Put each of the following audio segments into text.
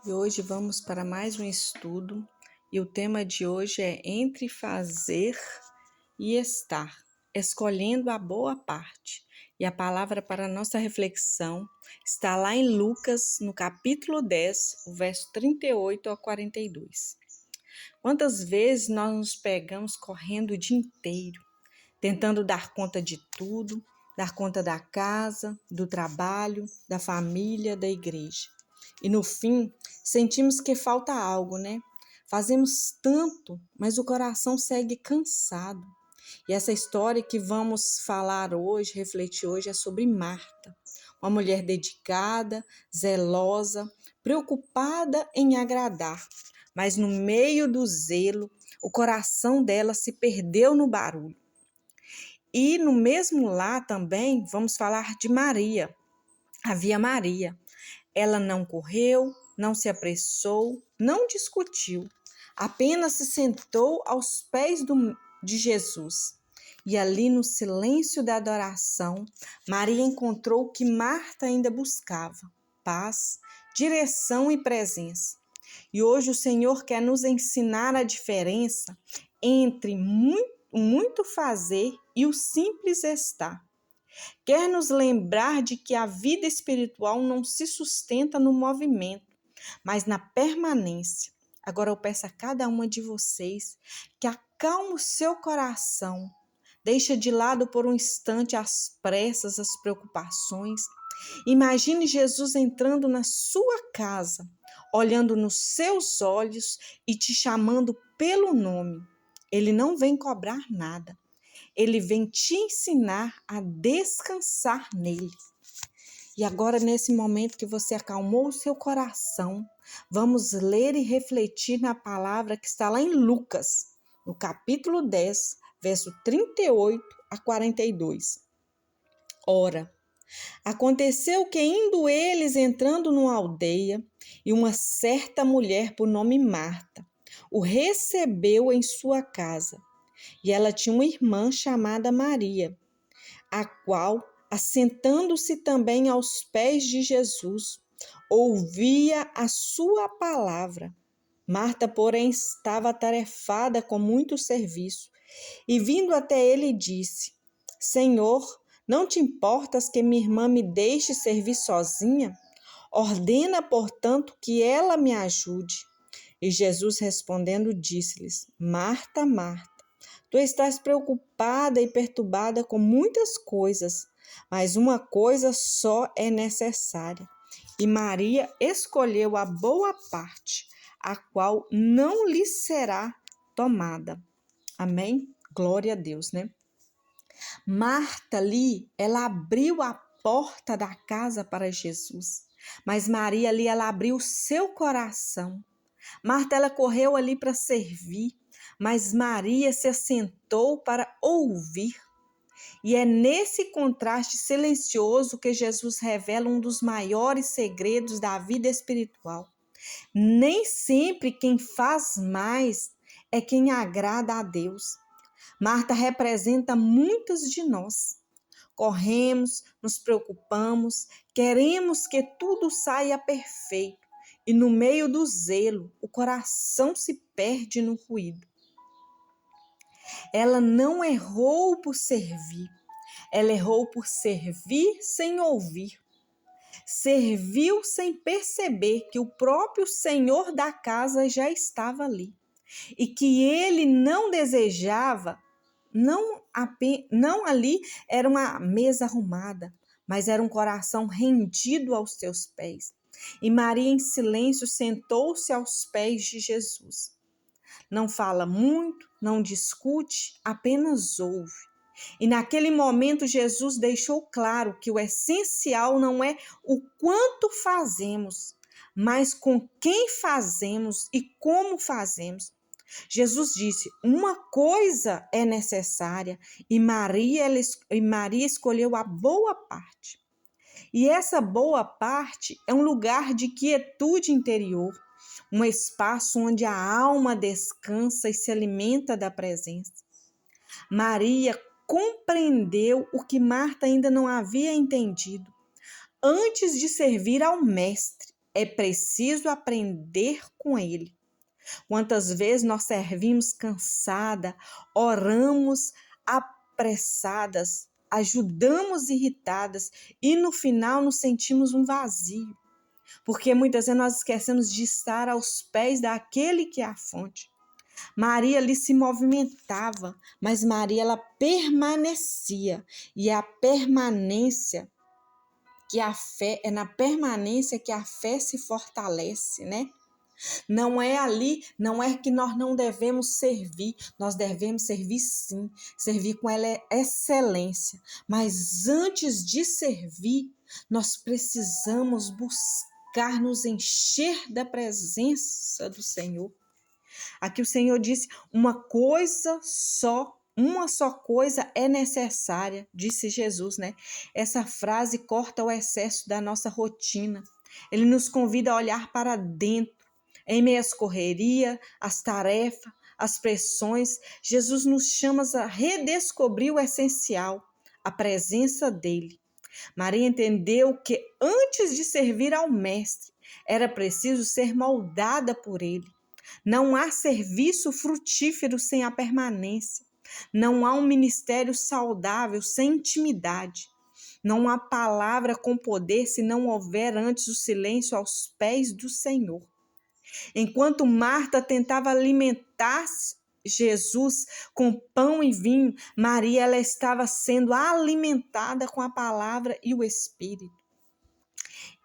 E hoje vamos para mais um estudo e o tema de hoje é entre fazer e estar, escolhendo a boa parte. E a palavra para a nossa reflexão está lá em Lucas, no capítulo 10, o verso 38 ao 42. Quantas vezes nós nos pegamos correndo o dia inteiro, tentando dar conta de tudo, dar conta da casa, do trabalho, da família, da igreja. E no fim, sentimos que falta algo, né? Fazemos tanto, mas o coração segue cansado. E essa história que vamos falar hoje, refletir hoje, é sobre Marta, uma mulher dedicada, zelosa, preocupada em agradar. Mas no meio do zelo, o coração dela se perdeu no barulho. E no mesmo lá também vamos falar de Maria. Havia Maria. Ela não correu, não se apressou, não discutiu, apenas se sentou aos pés de Jesus. E ali no silêncio da adoração, Maria encontrou o que Marta ainda buscava: paz, direção e presença. E hoje o Senhor quer nos ensinar a diferença entre muito fazer e o simples estar. Quer nos lembrar de que a vida espiritual não se sustenta no movimento, mas na permanência. Agora eu peço a cada uma de vocês que acalme o seu coração, deixa de lado por um instante as pressas, as preocupações. Imagine Jesus entrando na sua casa, olhando nos seus olhos e te chamando pelo nome. Ele não vem cobrar nada. Ele vem te ensinar a descansar nele. E agora, nesse momento que você acalmou o seu coração, vamos ler e refletir na palavra que está lá em Lucas, no capítulo 10, verso 38 a 42. Ora, aconteceu que indo eles entrando numa aldeia, e uma certa mulher por nome Marta o recebeu em sua casa. E ela tinha uma irmã chamada Maria, a qual, assentando-se também aos pés de Jesus, ouvia a sua palavra. Marta, porém, estava atarefada com muito serviço, e vindo até ele disse: Senhor, não te importas que minha irmã me deixe servir sozinha? Ordena, portanto, que ela me ajude. E Jesus respondendo disse-lhes: Marta, Marta, tu estás preocupada e perturbada com muitas coisas, mas uma coisa só é necessária. E Maria escolheu a boa parte, a qual não lhe será tomada. Amém? Glória a Deus, né? Marta ali, ela abriu a porta da casa para Jesus, mas Maria ali, ela abriu o seu coração. Marta, ela correu ali para servir, mas Maria se assentou para ouvir. E é nesse contraste silencioso que Jesus revela um dos maiores segredos da vida espiritual. Nem sempre quem faz mais é quem agrada a Deus. Marta representa muitas de nós. Corremos, nos preocupamos, queremos que tudo saia perfeito. E no meio do zelo, o coração se perde no ruído. Ela não errou por servir, ela errou por servir sem ouvir. Serviu sem perceber que o próprio Senhor da casa já estava ali e que ele não desejava, não ali era uma mesa arrumada, mas era um coração rendido aos seus pés. E Maria, em silêncio, sentou-se aos pés de Jesus. Não fala muito, não discute, apenas ouve. E naquele momento Jesus deixou claro que o essencial não é o quanto fazemos, mas com quem fazemos e como fazemos. Jesus disse: uma coisa é necessária e Maria escolheu a boa parte. E essa boa parte é um lugar de quietude interior, um espaço onde a alma descansa e se alimenta da presença. Maria compreendeu o que Marta ainda não havia entendido. Antes de servir ao Mestre, é preciso aprender com ele. Quantas vezes nós servimos cansada, oramos apressadas, ajudamos irritadas e no final nos sentimos um vazio, porque muitas vezes nós esquecemos de estar aos pés daquele que é a fonte. Maria ali se movimentava, mas Maria ela permanecia, e a permanência que a fé é na permanência que a fé se fortalece, né? Não é ali, não é que nós não devemos servir, nós devemos servir sim, servir com excelência, mas antes de servir, nós precisamos buscar nos encher da presença do Senhor. Aqui o Senhor disse, uma só coisa é necessária, disse Jesus, né? Essa frase corta o excesso da nossa rotina. Ele nos convida a olhar para dentro, em meio às correrias, às tarefas, às pressões. Jesus nos chama a redescobrir o essencial, a presença dele. Maria entendeu que antes de servir ao Mestre, era preciso ser moldada por ele. Não há serviço frutífero sem a permanência. Não há um ministério saudável sem intimidade. Não há palavra com poder se não houver antes o silêncio aos pés do Senhor. Enquanto Marta tentava alimentar Jesus com pão e vinho, Maria ela estava sendo alimentada com a palavra e o Espírito.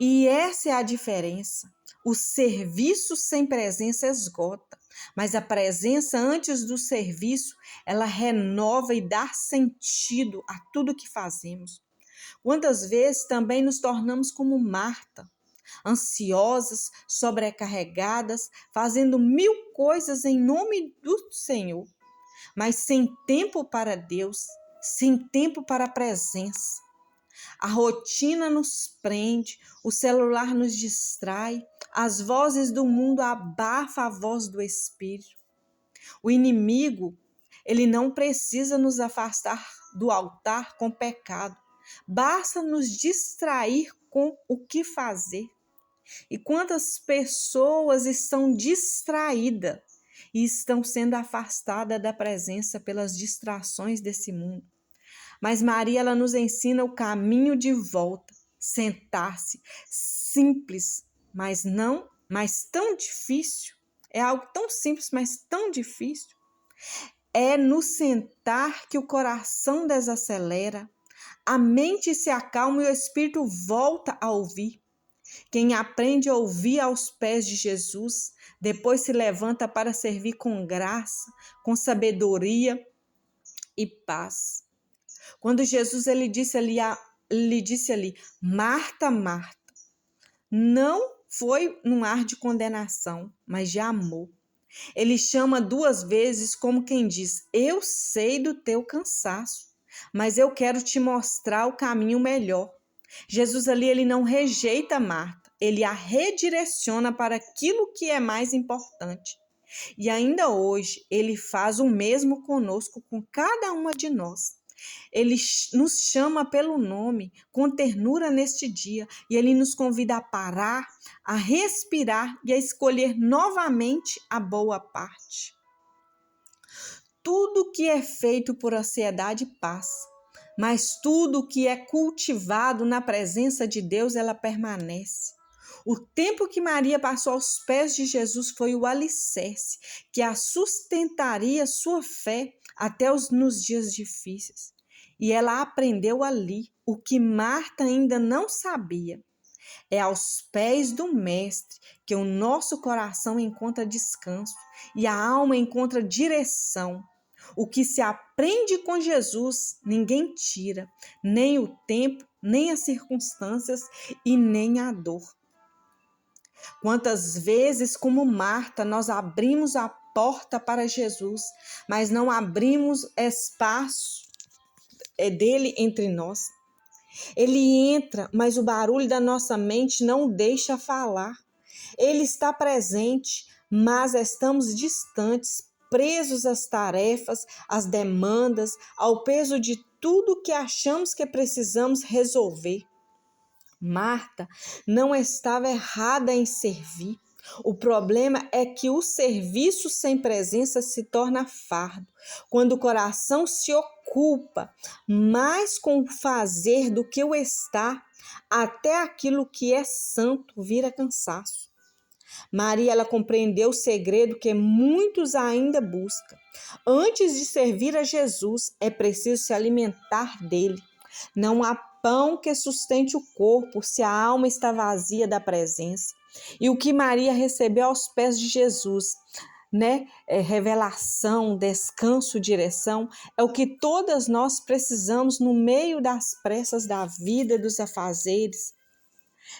E essa é a diferença. O serviço sem presença esgota, mas a presença antes do serviço, ela renova e dá sentido a tudo que fazemos. Quantas vezes também nos tornamos como Marta, ansiosas, sobrecarregadas, fazendo 1000 coisas em nome do Senhor, mas sem tempo para Deus, sem tempo para a presença. A rotina nos prende, o celular nos distrai, as vozes do mundo abafam a voz do Espírito. O inimigo, ele não precisa nos afastar do altar com pecado, basta nos distrair com o que fazer. E quantas pessoas estão distraídas e estão sendo afastadas da presença pelas distrações desse mundo. Mas Maria, ela nos ensina o caminho de volta, sentar-se, simples, mas tão difícil. É algo tão simples, mas tão difícil. É no sentar que o coração desacelera, a mente se acalma e o espírito volta a ouvir. Quem aprende a ouvir aos pés de Jesus, depois se levanta para servir com graça, com sabedoria e paz. Quando Jesus ele disse ali, Marta, Marta, não foi num ar de condenação, mas de amor. Ele chama 2 vezes como quem diz, eu sei do teu cansaço, mas eu quero te mostrar o caminho melhor. Jesus ali, ele não rejeita Marta, ele a redireciona para aquilo que é mais importante. E ainda hoje, ele faz o mesmo conosco, com cada uma de nós. Ele nos chama pelo nome, com ternura neste dia, e ele nos convida a parar, a respirar e a escolher novamente a boa parte. Tudo que é feito por ansiedade passa, mas tudo que é cultivado na presença de Deus, ela permanece. O tempo que Maria passou aos pés de Jesus foi o alicerce que a sustentaria sua fé até nos dias difíceis. E ela aprendeu ali o que Marta ainda não sabia. É aos pés do Mestre que o nosso coração encontra descanso e a alma encontra direção. O que se aprende com Jesus, ninguém tira, nem o tempo, nem as circunstâncias e nem a dor. Quantas vezes, como Marta, nós abrimos a porta para Jesus, mas não abrimos espaço dele entre nós. Ele entra, mas o barulho da nossa mente não deixa falar. Ele está presente, mas estamos distantes, presos às tarefas, às demandas, ao peso de tudo que achamos que precisamos resolver. Marta não estava errada em servir. O problema é que o serviço sem presença se torna fardo. Quando o coração se ocupa mais com o fazer do que o estar, até aquilo que é santo vira cansaço. Maria, ela compreendeu o segredo que muitos ainda buscam. Antes de servir a Jesus, é preciso se alimentar dele. Não há pão que sustente o corpo se a alma está vazia da presença. E o que Maria recebeu aos pés de Jesus, revelação, descanso, direção, é o que todas nós precisamos no meio das pressas da vida, dos afazeres.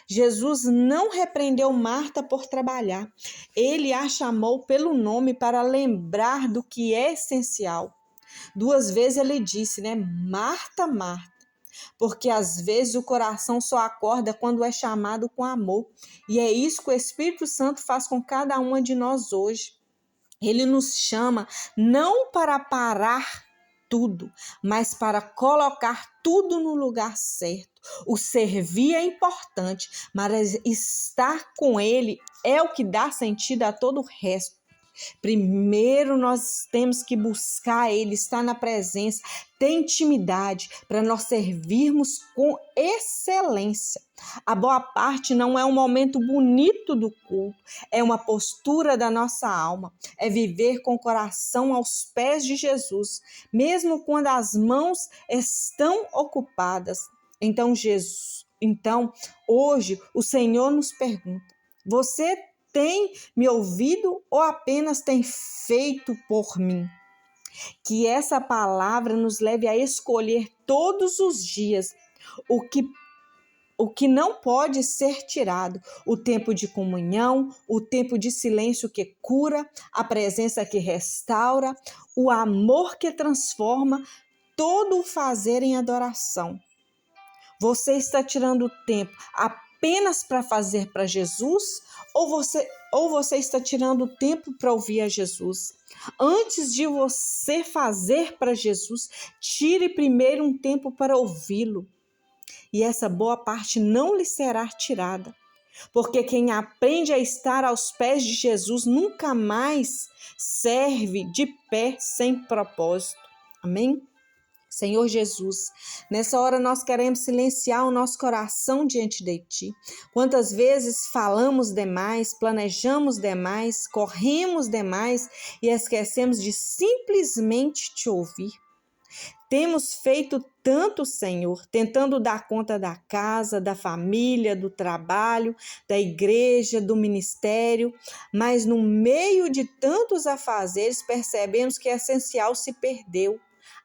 Jesus não repreendeu Marta por trabalhar. Ele a chamou pelo nome para lembrar do que é essencial. 2 vezes ele disse, Marta, Marta. Porque às vezes o coração só acorda quando é chamado com amor. E é isso que o Espírito Santo faz com cada uma de nós hoje. Ele nos chama não para parar tudo, mas para colocar tudo no lugar certo. O servir é importante, mas estar com ele é o que dá sentido a todo o resto. Primeiro nós temos que buscar ele, estar na presença, ter intimidade para nós servirmos com excelência. A boa parte não é um momento bonito do culto, é uma postura da nossa alma, é viver com o coração aos pés de Jesus, mesmo quando as mãos estão ocupadas. Então, hoje o Senhor nos pergunta: você tem me ouvido ou apenas tem feito por mim? Que essa palavra nos leve a escolher todos os dias o que não pode ser tirado: o tempo de comunhão, o tempo de silêncio que cura, a presença que restaura, o amor que transforma, todo o fazer em adoração. Você está tirando tempo apenas para fazer para Jesus ou você está tirando tempo para ouvir a Jesus? Antes de você fazer para Jesus, tire primeiro um tempo para ouvi-lo. E essa boa parte não lhe será tirada. Porque quem aprende a estar aos pés de Jesus nunca mais serve de pé sem propósito. Amém? Senhor Jesus, nessa hora nós queremos silenciar o nosso coração diante de Ti. Quantas vezes falamos demais, planejamos demais, corremos demais e esquecemos de simplesmente Te ouvir. Temos feito tanto, Senhor, tentando dar conta da casa, da família, do trabalho, da igreja, do ministério, mas no meio de tantos afazeres percebemos que o essencial se perdeu: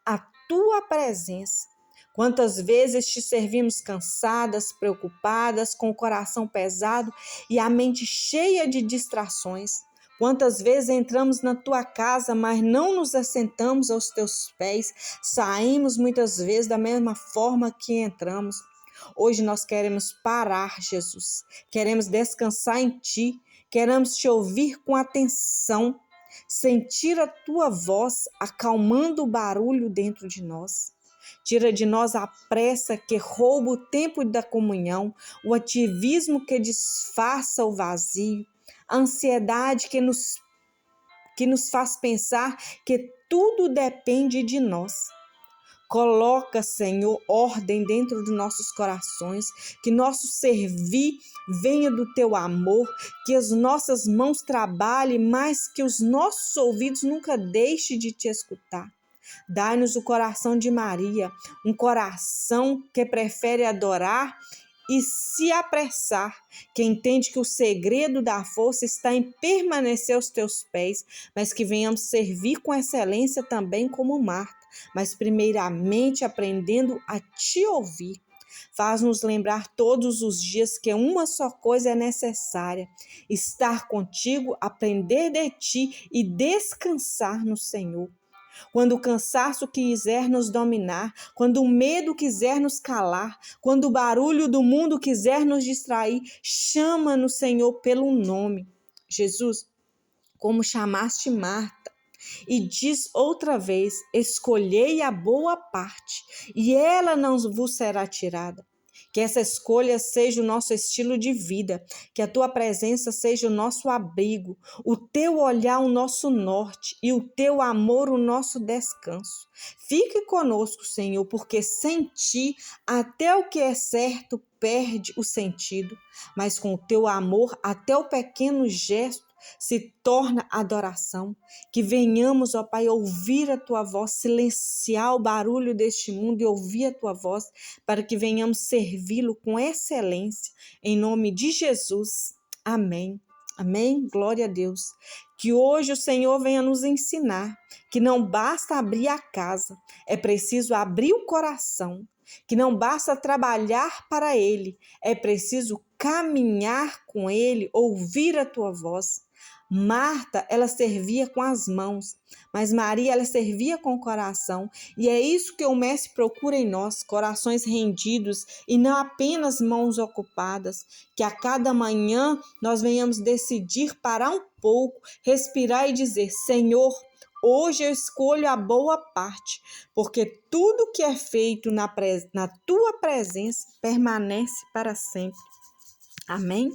a Tua presença. Quantas vezes Te servimos cansadas, preocupadas, com o coração pesado e a mente cheia de distrações. Quantas vezes entramos na Tua casa, mas não nos assentamos aos Teus pés, saímos muitas vezes da mesma forma que entramos. Hoje nós queremos parar, Jesus, queremos descansar em Ti, queremos Te ouvir com atenção, sentir a Tua voz acalmando o barulho dentro de nós. Tira de nós a pressa que rouba o tempo da comunhão, o ativismo que disfarça o vazio, a ansiedade que nos faz pensar que tudo depende de nós. Coloca, Senhor, ordem dentro dos nossos corações, que nosso servir venha do Teu amor, que as nossas mãos trabalhem, mas que os nossos ouvidos nunca deixem de Te escutar. Dai-nos o coração de Maria, um coração que prefere adorar e se apressar, que entende que o segredo da força está em permanecer aos Teus pés, mas que venhamos servir com excelência também como Marta, mas primeiramente aprendendo a Te ouvir. Faz-nos lembrar todos os dias que uma só coisa é necessária: estar contigo, aprender de Ti e descansar no Senhor. Quando o cansaço quiser nos dominar, quando o medo quiser nos calar, quando o barulho do mundo quiser nos distrair, chama-nos, Senhor, pelo nome. Jesus, como chamaste Marta, e diz outra vez: escolhei a boa parte, e ela não vos será tirada. Que essa escolha seja o nosso estilo de vida, que a tua presença seja o nosso abrigo, o teu olhar o nosso norte e o teu amor o nosso descanso. Fique conosco, Senhor, porque sem ti até o que é certo perde o sentido, mas com o teu amor até o pequeno gesto se torna adoração. Que venhamos, ó Pai, ouvir a tua voz, silenciar o barulho deste mundo e ouvir a tua voz, para que venhamos servi-lo com excelência. Em nome de Jesus. Amém. Amém? Glória a Deus. Que hoje o Senhor venha nos ensinar que não basta abrir a casa, é preciso abrir o coração. Que não basta trabalhar para Ele, é preciso caminhar com Ele, ouvir a tua voz. Marta, ela servia com as mãos, mas Maria, ela servia com o coração. E é isso que o Mestre procura em nós, corações rendidos e não apenas mãos ocupadas. Que a cada manhã nós venhamos decidir parar um pouco, respirar e dizer: Senhor, hoje eu escolho a boa parte, porque tudo que é feito na tua presença permanece para sempre. Amém?